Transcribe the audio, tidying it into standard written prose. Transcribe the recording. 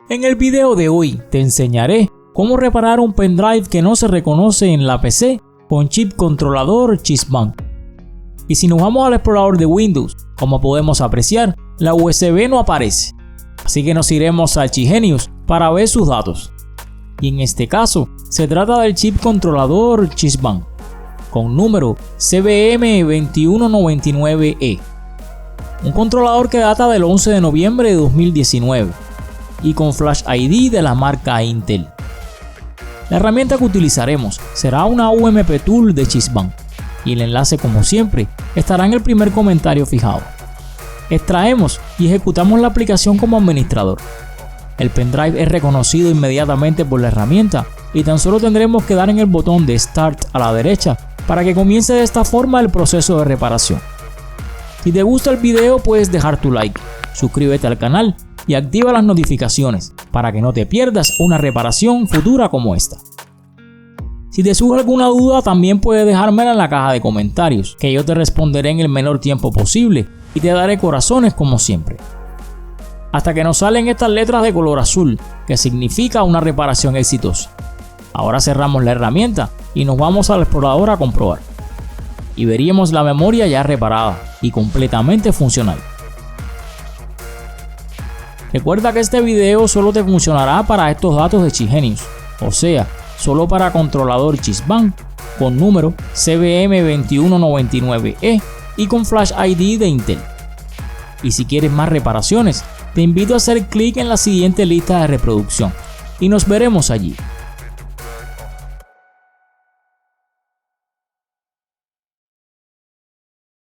En el video de hoy te enseñaré cómo reparar un pendrive que no se reconoce en la PC con chip controlador Chisbank. Y si nos vamos al explorador de Windows, como podemos apreciar, la USB no aparece. Así que nos iremos a Archigenius para ver sus datos. Y en este caso, se trata del chip controlador Chisbank, con número CBM2199E. Un controlador que data del 11 de noviembre de 2019 y con Flash ID de la marca Intel. La herramienta que utilizaremos será una UMP Tool de Chisbank y el enlace, como siempre, estará en el primer comentario fijado. Extraemos y ejecutamos la aplicación como administrador. El pendrive es reconocido inmediatamente por la herramienta y tan solo tendremos que dar en el botón de Start a la derecha para que comience de esta forma el proceso de reparación. Si te gusta el video, puedes dejar tu like, suscríbete al canal y activa las notificaciones para que no te pierdas una reparación futura como esta. Si te surge alguna duda, también puedes dejármela en la caja de comentarios, que yo te responderé en el menor tiempo posible y te daré corazones como siempre. Hasta que nos salen estas letras de color azul, que significa una reparación exitosa. Ahora cerramos la herramienta y nos vamos al explorador a comprobar. Y veríamos la memoria ya reparada y completamente funcional. Recuerda que este video solo te funcionará para estos datos de Archigenius, o sea, solo para controlador Chisbank con número CBM2199E y con Flash ID de Intel. Y si quieres más reparaciones, te invito a hacer clic en la siguiente lista de reproducción y nos veremos allí.